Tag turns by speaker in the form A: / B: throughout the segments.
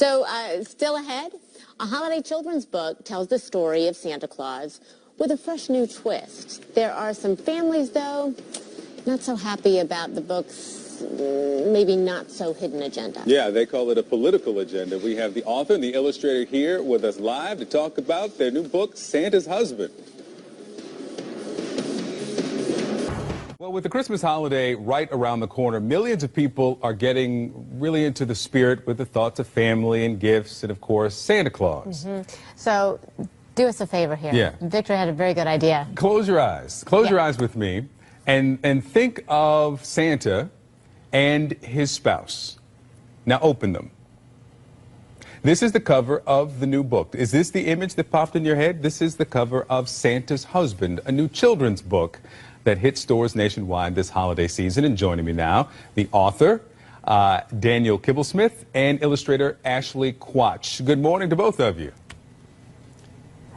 A: So, still ahead, a holiday children's book tells the story of Santa Claus with a fresh new twist. There are some families, though, not so happy about the book's maybe not so hidden agenda.
B: Yeah, they call it a political agenda. We have the author and the illustrator here with us live to talk about their new book, Santa's Husband. Well, with the Christmas holiday right around the corner, millions of people are getting really into the spirit with the thoughts of family and gifts and, of course, Santa Claus.
A: So, do us a favor here.
B: Yeah.
A: Victor had a very good idea.
B: Close your eyes. Close your eyes with me and think of Santa and his spouse. Now open them. This is the cover of the new book. Is this the image that popped in your head? This is the cover of Santa's Husband, a new children's book that hit stores nationwide this holiday season. And joining me now, the author, Daniel Kibblesmith, and illustrator Ashley Quach. Good morning to both of you.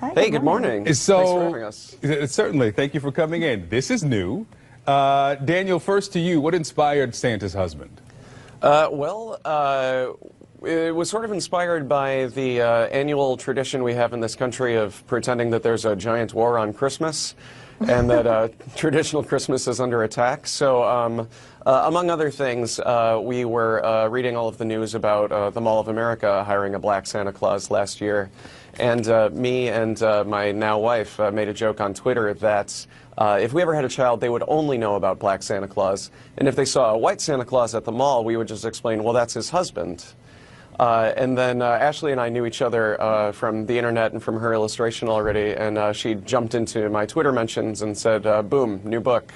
C: Hi, hey, good morning.
B: So,
C: thanks for having us.
B: Certainly, thank you for coming in. This is new. Daniel, first to you, what inspired Santa's Husband?
C: It was sort of inspired by the annual tradition we have in this country of pretending that there's a giant war on Christmas and that traditional Christmas is under attack. So, among other things, we were reading all of the news about the Mall of America hiring a black Santa Claus last year. And me and my now wife made a joke on Twitter that if we ever had a child, they would only know about black Santa Claus. And if they saw a white Santa Claus at the mall, we would just explain, well, that's his husband. And then Ashley and I knew each other from the internet and from her illustration already, and she jumped into my Twitter mentions and said, boom, new book.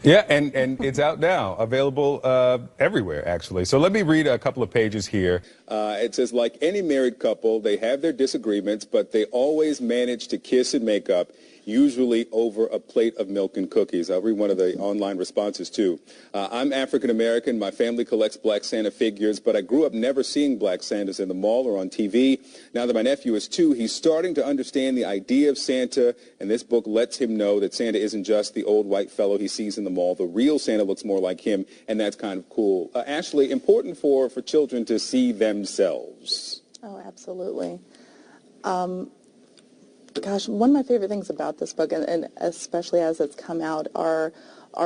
B: Yeah, and it's out now, available everywhere, actually. So let me read a couple of pages here. It says, like any married couple, they have their disagreements, but they always manage to kiss and make up, usually over a plate of milk and cookies. I'll read one of the online responses, too. I'm African-American. My family collects Black Santa figures, but I grew up never seeing Black Santas in the mall or on TV. Now that my nephew is 2, he's starting to understand the idea of Santa, and this book lets him know that Santa isn't just the old white fellow he sees in the mall. The real Santa looks more like him, and that's kind of cool. Ashley, important for children to see themselves.
D: Oh, absolutely. Gosh, one of my favorite things about this book, and especially as it's come out, are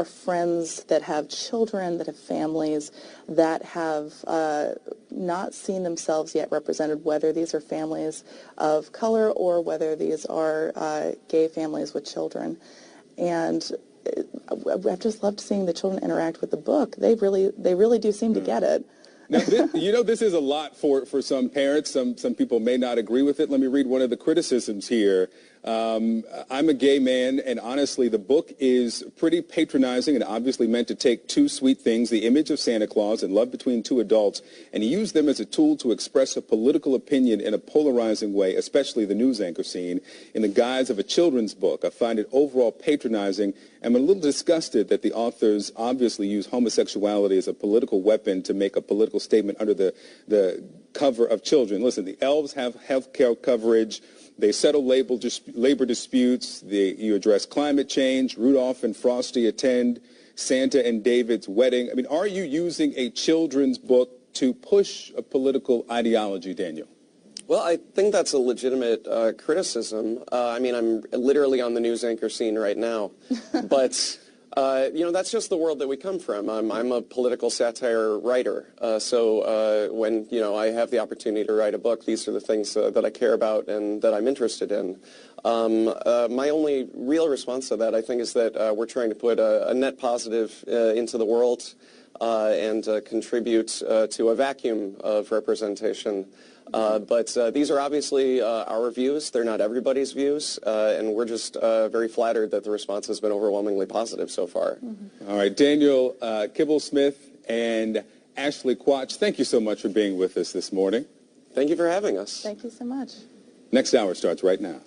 D: friends that have children, that have families, that have not seen themselves yet represented, whether these are families of color or whether these are gay families with children. And I've just loved seeing the children interact with the book. They really do seem to get it.
B: Now, this is a lot for some parents. Some people may not agree with it. Let me read one of the criticisms here. I'm a gay man, and honestly, the book is pretty patronizing and obviously meant to take two sweet things, the image of Santa Claus and love between two adults, and use them as a tool to express a political opinion in a polarizing way, especially the news anchor scene, in the guise of a children's book. I find it overall patronizing. I'm a little disgusted that the authors obviously use homosexuality as a political weapon to make a political statement under the cover of children. Listen, the elves have health care coverage. They settle labor disputes. You address climate change. Rudolph and Frosty attend Santa and David's wedding. I mean, are you using a children's book to push a political ideology, Daniel?
C: Well, I think that's a legitimate criticism. I mean, I'm literally on the news anchor scene right now. But, that's just the world that we come from. I'm a political satire writer. So when, I have the opportunity to write a book, these are the things that I care about and that I'm interested in. My only real response to that, I think, is that we're trying to put a net positive into the world and contribute to a vacuum of representation. But these are obviously our views. They're not everybody's views. And we're just very flattered that the response has been overwhelmingly positive so far.
B: All right, Daniel Kibblesmith and Ashley Quach, thank you so much for being with us this morning.
C: Thank you for having us.
D: Thank you so much.
B: Next hour starts right now.